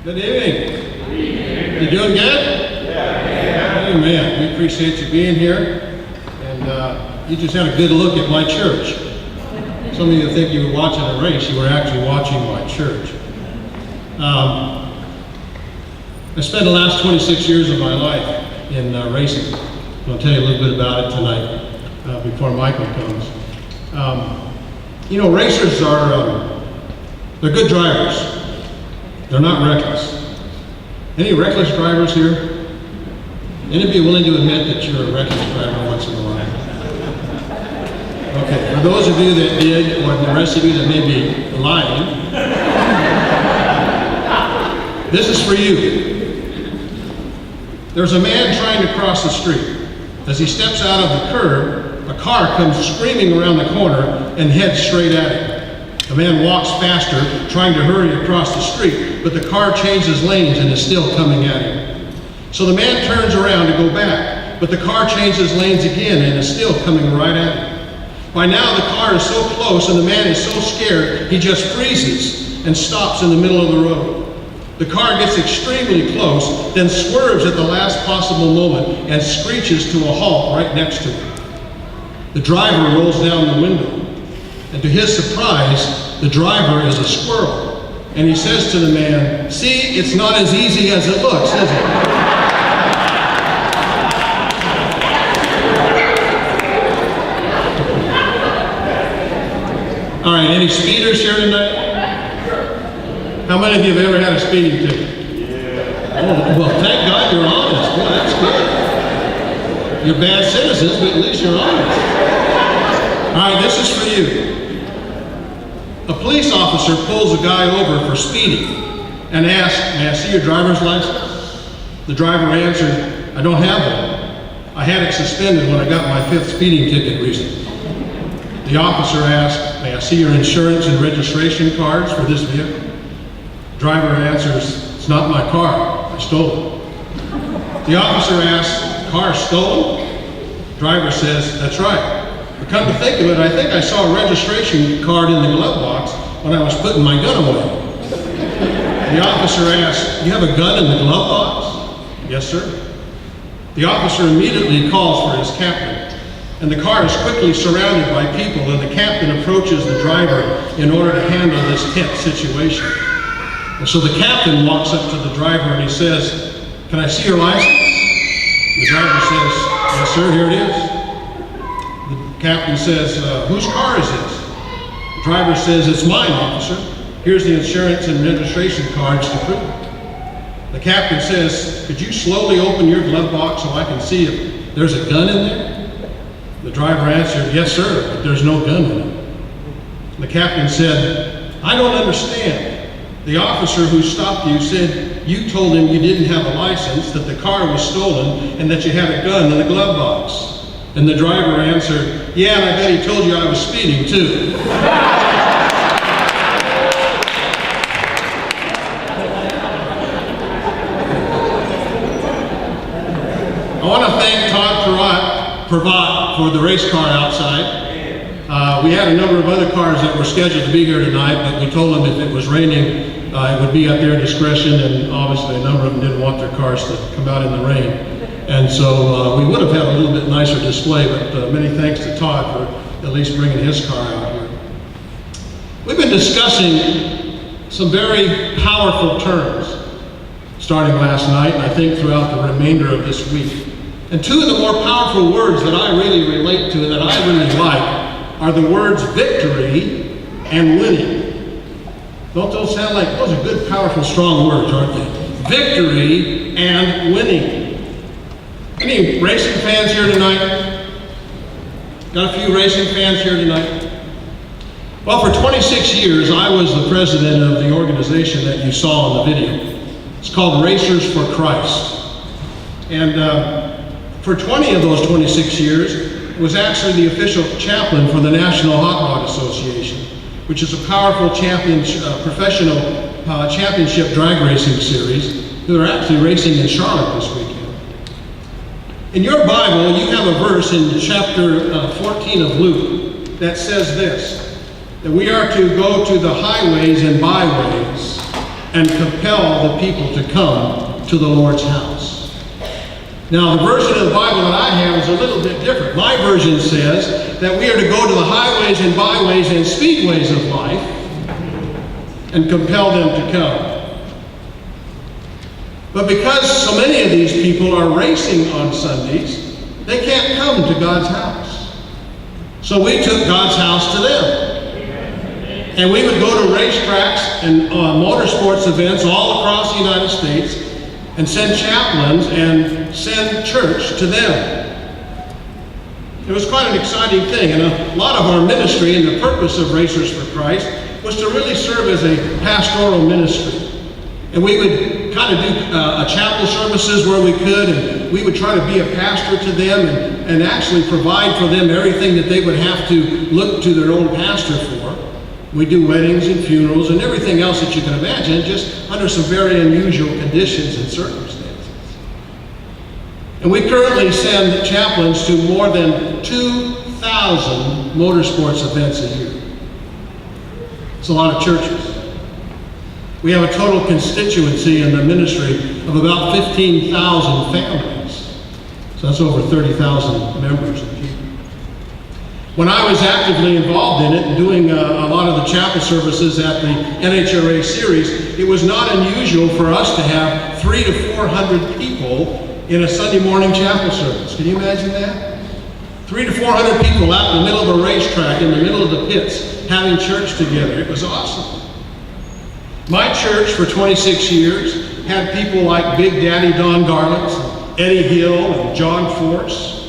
Good evening. You doing good? Yeah. Amen. We appreciate you being here. And you just had a good look at my church. Some of you think you were watching a race. You were actually watching my church. I spent the last 26 years of my life in racing. I'll tell you a little bit about it tonight before Michael comes. You know, racers are, they're good drivers. They're not reckless. Any reckless drivers here? Any of you willing to admit that you're a reckless driver once in a while? Okay, for those of you that did, or the rest of you that may be lying, this is for you. There's a man trying to cross the street. As he steps out of the curb, a car comes screaming around the corner and heads straight at him. The man walks faster, trying to hurry across the street, but the car changes lanes and is still coming at him. So the man turns around to go back, but the car changes lanes again and is still coming right at him. By now the car is so close and the man is so scared, he just freezes and stops in the middle of the road. The car gets extremely close, then swerves at the last possible moment and screeches to a halt right next to him. The driver rolls down the window. And to his surprise, the driver is a squirrel. And he says to the man, "See, it's not as easy as it looks, is it?" All right, any speeders here tonight? How many of you have ever had a speeding ticket? Yeah. Oh, well, thank God you're honest. Boy, that's good. You're bad citizens, but at least you're honest. All right, this is for you. A police officer pulls a guy over for speeding and asks, "May I see your driver's license?" The driver answered, "I don't have one. I had it suspended when I got my 5th speeding ticket recently." The officer asked, "May I see your insurance and registration cards for this vehicle?" The driver answers, "It's not my car. I stole it." The officer asks, "Car stolen?" The driver says, "That's right. But come to think of it, I think I saw a registration card in the glove box when I was putting my gun away." The officer asks, "You have a gun in the glove box?" "Yes, sir." The officer immediately calls for his captain, and the car is quickly surrounded by people, and the captain approaches the driver in order to handle this tense situation. And so the captain walks up to the driver and he says, "Can I see your license?" The driver says, "Yes, sir, here it is." The captain says, "Whose car is this?" The driver says, "It's mine, officer. Here's the insurance and registration cards to prove it." The captain says, "Could you slowly open your glove box so I can see if there's a gun in there?" The driver answered, "Yes, sir, but there's no gun in it." The captain said, "I don't understand. The officer who stopped you said you told him you didn't have a license, that the car was stolen, and that you had a gun in the glove box." And the driver answered, "Yeah, and I bet he told you I was speeding too." I want to thank Todd Pravat for the race car outside. We had a number of other cars that were scheduled to be here tonight, but we told them if it was raining, it would be at their discretion, and obviously a number of them didn't want their cars to come out in the rain. And so we would have had a little bit nicer display, but many thanks to Todd for at least bringing his car out here. We've been discussing some very powerful terms starting last night, and I think throughout the remainder of this week. And two of the more powerful words that I really relate to and that I really like are the words victory and winning. Don't those sound like, those are good, powerful, strong words, aren't they? Victory and winning. Any racing fans here tonight? Got a few racing fans here tonight? Well, for 26 years, I was the president of the organization that you saw in the video. It's called Racers for Christ. And for 20 of those 26 years, I was actually the official chaplain for the National Hot Rod Association, which is a powerful professional championship drag racing series that are actually racing in Charlotte this weekend. In your Bible, you have a verse in chapter 14 of Luke that says this, that we are to go to the highways and byways and compel the people to come to the Lord's house. Now, the version of the Bible that I have is a little bit different. My version says that we are to go to the highways and byways and speedways of life and compel them to come. But because so many of these people are racing on Sundays, they can't come to God's house. So we took God's house to them. And we would go to racetracks and motorsports events all across the United States and send chaplains and send church to them. It was quite an exciting thing, and a lot of our ministry and the purpose of Racers for Christ was to really serve as a pastoral ministry. And we would kind of do chapel services where we could, and we would try to be a pastor to them and actually provide for them everything that they would have to look to their own pastor for. We do weddings and funerals and everything else that you can imagine, just under some very unusual conditions and circumstances. And we currently send chaplains to more than 2,000 motorsports events a year. It's a lot of churches. We have a total constituency in the ministry of about 15,000 families. So that's over 30,000 members of people. When I was actively involved in it and doing a lot of the chapel services at the NHRA series, it was not unusual for us to have 300 to 400 people in a Sunday morning chapel service. Can you imagine that? 300 to 400 people out in the middle of a racetrack, in the middle of the pits, having church together. It was awesome. My church for 26 years had people like Big Daddy Don Garland, Eddie Hill, and John Force.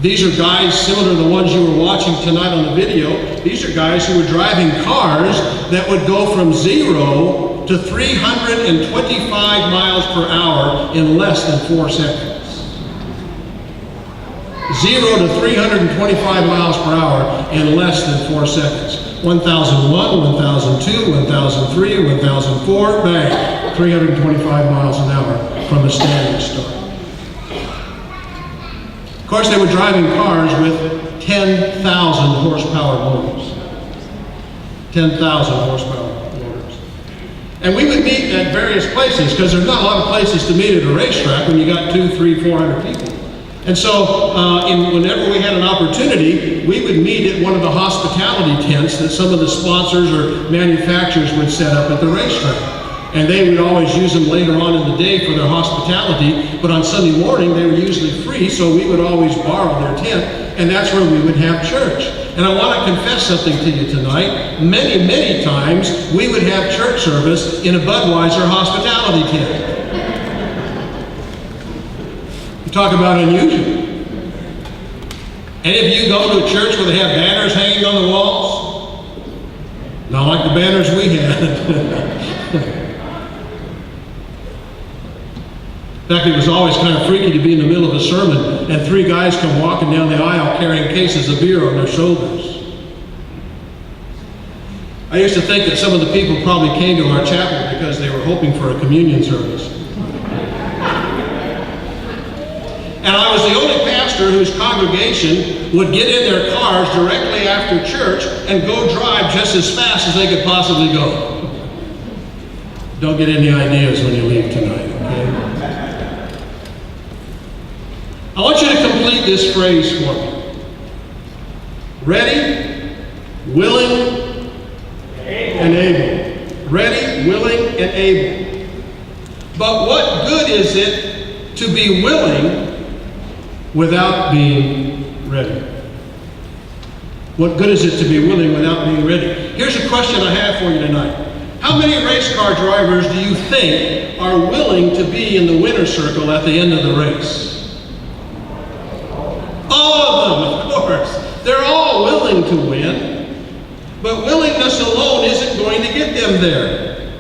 These are guys similar to the ones you were watching tonight on the video. These are guys who were driving cars that would go from 0 to 325 miles per hour in less than 4 seconds. 0 to 325 miles per hour in less than 4 seconds. 1001, 1002, 1003, 1004, bang, 325 miles an hour from the standing start. Of course, they were driving cars with 10,000 horsepower motors. 10,000 horsepower motors. And we would meet at various places, because there's not a lot of places to meet at a racetrack when you got 200, 300, 400 people. And so, whenever we had an opportunity, we would meet at one of the hospitality tents that some of the sponsors or manufacturers would set up at the racetrack. And they would always use them later on in the day for their hospitality, but on Sunday morning they were usually free, so we would always borrow their tent, and that's where we would have church. And I want to confess something to you tonight. Many, many times we would have church service in a Budweiser hospitality tent. You talk about unusual. Any of you go to a church where they have banners hanging on the walls? Not like the banners we had. In fact, it was always kind of freaky to be in the middle of a sermon and 3 guys come walking down the aisle carrying cases of beer on their shoulders. I used to think that some of the people probably came to our chapel because they were hoping for a communion service. And I was the only pastor whose congregation would get in their cars directly after church and go drive just as fast as they could possibly go. Don't get any ideas when you leave tonight, okay? I want you to complete this phrase for me. Ready, willing, and able. Ready, willing, and able. But what good is it to be willing without being ready? What good is it to be willing without being ready? Here's a question I have for you tonight. How many race car drivers do you think are willing to be in the winner's circle at the end of the race? All of them, of course. They're all willing to win, but willingness alone isn't going to get them there.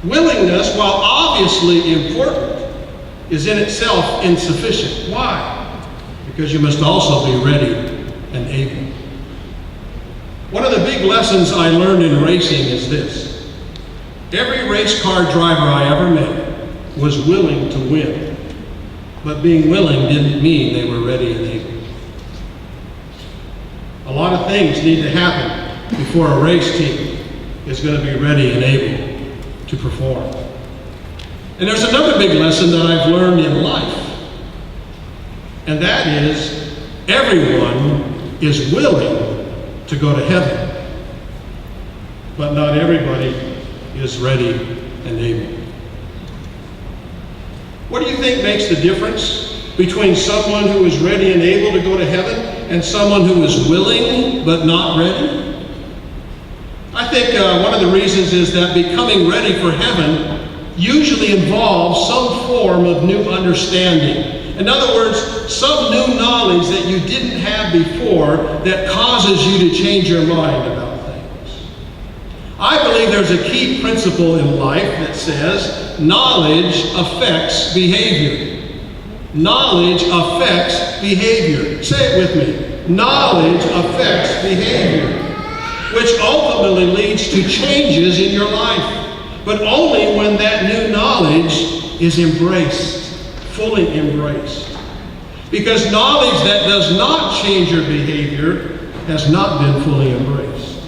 Willingness, while obviously important, is in itself insufficient. Why? Because you must also be ready and able. One of the big lessons I learned in racing is this. Every race car driver I ever met was willing to win. But being willing didn't mean they were ready and able. A lot of things need to happen before a race team is going to be ready and able to perform. And there's another big lesson that I've learned in life, and that is everyone is willing to go to heaven, but not everybody is ready and able. What do you think makes the difference between someone who is ready and able to go to heaven and someone who is willing but not ready? I think one of the reasons is that becoming ready for heaven usually involves some form of new understanding. In other words, some new knowledge that you didn't have before that causes you to change your mind about things. I believe there's a key principle in life that says knowledge affects behavior. Knowledge affects behavior. Say it with me. Knowledge affects behavior, which ultimately leads to changes in your life. But only when that new knowledge is embraced, fully embraced. Because knowledge that does not change your behavior has not been fully embraced.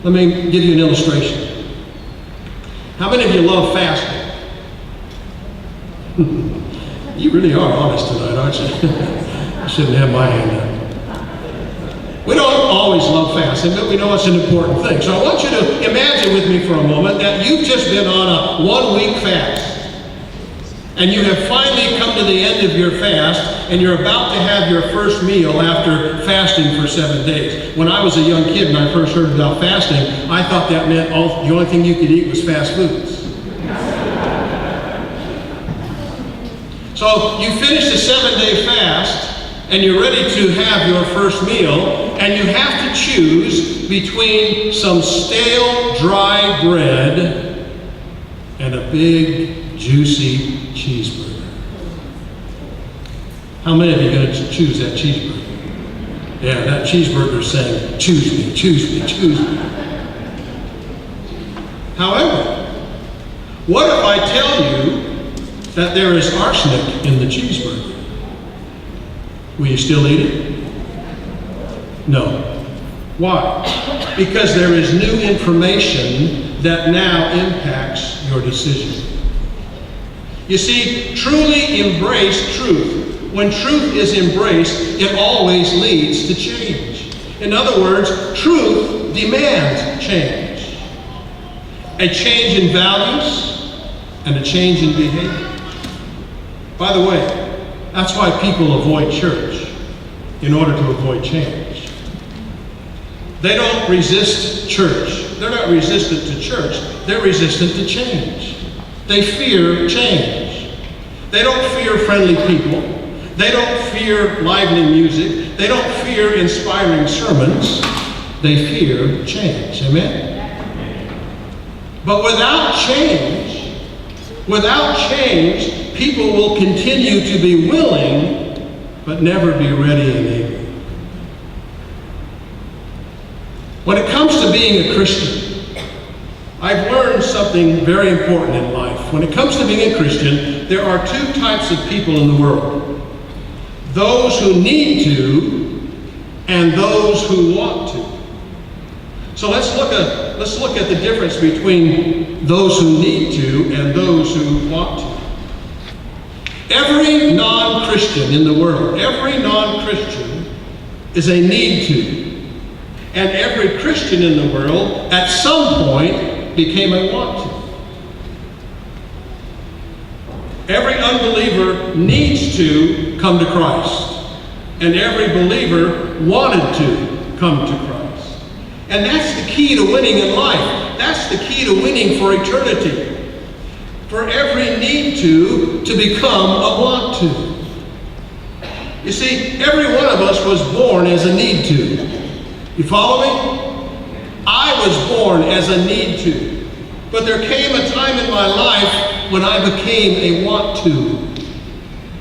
Let me give you an illustration. How many of you love fasting? You really are honest tonight, aren't you? I shouldn't have my hand up. We don't always love fasting, but we know it's an important thing. So I want you to imagine with me for a moment that you've just been on a 1-week fast. And you have finally come to the end of your fast, and you're about to have your first meal after fasting for 7 days. When I was a young kid and I first heard about fasting, I thought that meant the only thing you could eat was fast foods. So you finish the 7-day fast, and you're ready to have your first meal, and you have to choose between some stale, dry bread and a big, juicy cheeseburger. How many of you are going to choose that cheeseburger? Yeah, that cheeseburger is saying, choose me, choose me, choose me. However, what if I tell you that there is arsenic in the cheeseburger? Will you still eat it? No. Why? Because there is new information that now impacts your decision. You see, truly embrace truth. When truth is embraced, it always leads to change. In other words, truth demands change. A change in values and a change in behavior. By the way, that's why people avoid church, in order to avoid change. They don't resist church. They're not resistant to church. They're resistant to change. They fear change. They don't fear friendly people. They don't fear lively music. They don't fear inspiring sermons. They fear change. Amen? But without change, people will continue to be willing, but never be ready and able. When it comes to being a Christian, I've learned something very important in life. When it comes to being a Christian, there are 2 types of people in the world. Those who need to, and those who want to. So let's look at the difference between those who need to and those who want to. Every non-Christian in the world, every non-Christian is a need to. And every Christian in the world, at some point, became a want to. Every unbeliever needs to come to Christ. And every believer wanted to come to Christ. And that's the key to winning in life. That's the key to winning for eternity. For every need to become a want to. You see, every one of us was born as a need to. You follow me? I was born as a need to. But there came a time in my life when I became a want to.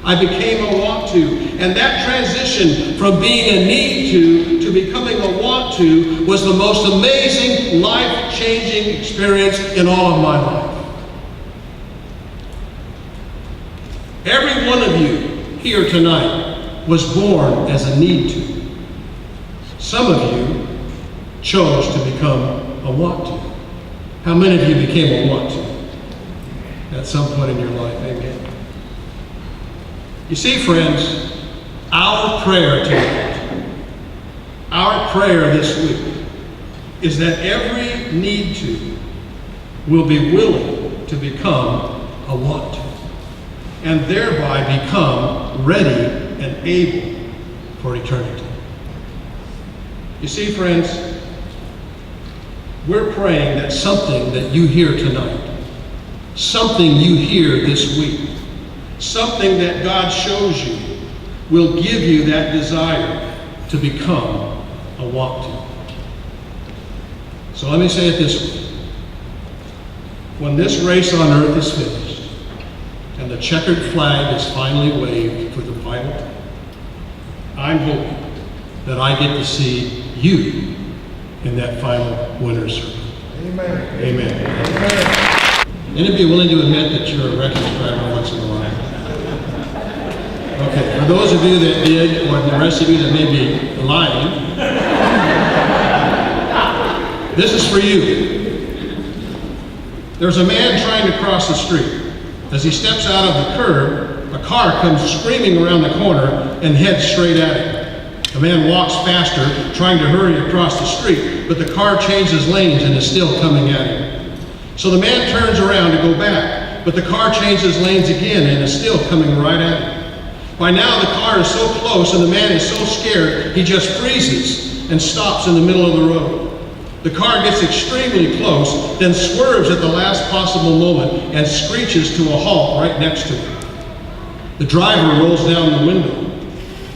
I became a want to. And that transition from being a need to becoming a want to was the most amazing, life-changing experience in all of my life. Every one of you here tonight was born as a need to. Some of you chose to become a want to. How many of you became a want to at some point in your life? Amen. You see, friends, our prayer tonight, our prayer this week, is that every need to will be willing to become a want to, and thereby become ready and able for eternity. You see, friends, we're praying that something that you hear tonight, something you hear this week, something that God shows you will give you that desire to become a want to. So let me say it this way. When this race on earth is finished and the checkered flag is finally waved for the final time, I'm hoping that I get to see you in that final winner's circle. Amen. Amen. Amen. Any of you willing to admit that you're a reckless driver once in a while? Okay, for those of you that did, or the rest of you that may be lying, this is for you. There's a man trying to cross the street. As he steps out of the curb, a car comes screaming around the corner and heads straight at him. The man walks faster, trying to hurry across the street, but the car changes lanes and is still coming at him. So the man turns around to go back, but the car changes lanes again and is still coming right at him. By now the car is so close and the man is so scared, he just freezes and stops in the middle of the road. The car gets extremely close, then swerves at the last possible moment and screeches to a halt right next to him. The driver rolls down the window,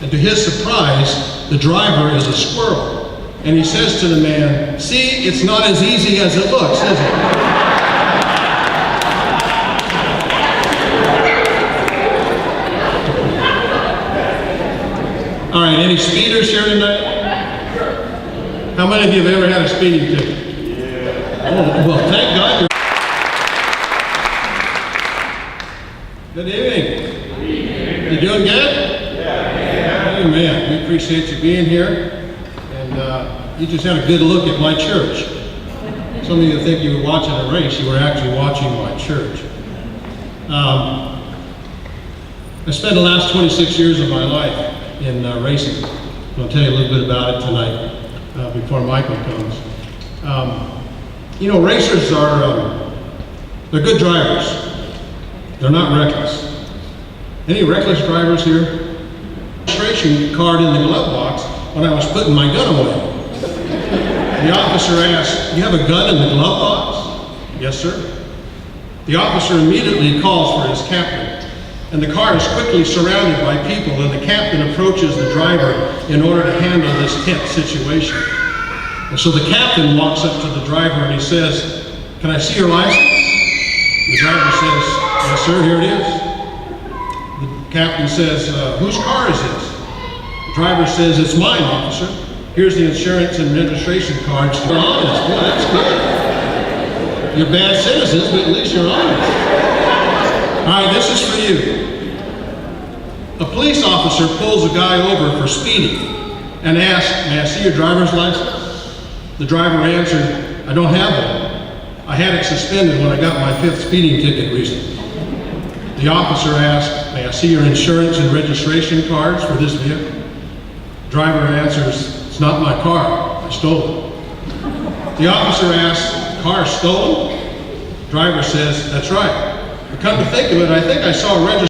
and to his surprise, the driver is a squirrel. And he says to the man, "See, it's not as easy as it looks, is it?" All right, any speeders here tonight? How many of you have ever had a speeding ticket? Yeah. Oh, well, thank God you're... Good evening. You doing good? Yeah. Amen. We appreciate you being here. And you just had a good look at my church. Some of you think you were watching a race. You were actually watching my church. I spent the last 26 years of my life in racing. I'll tell you a little bit about it tonight. Before Michael comes. You know, racers are, they're good drivers. They're not reckless. Any reckless drivers here? Registration card in the glove box when I was putting my gun away. The officer asked, "You have a gun in the glove box?" "Yes, sir." The officer immediately calls for his captain, and the car is quickly surrounded by people, and the captain approaches the driver in order to handle this tense situation. And so the captain walks up to the driver and he says, "Can I see your license?" The driver says, "Yes, sir, here it is." The captain says, "Whose car is this?" The driver says, "It's mine, officer. Here's the insurance and registration cards." You're honest. Boy, that's good. You're bad citizens, but at least you're honest. All right, this is for you. A police officer pulls a guy over for speeding and asks, "May I see your driver's license?" The driver answered, "I don't have one. I had it suspended when I got my 5th speeding ticket recently." The officer asked, "May I see your insurance and registration cards for this vehicle?" The driver answers, "It's not my car. I stole it." The officer asks, "Car stolen?" The driver says, "That's right. But come to think of it, I think I saw a registration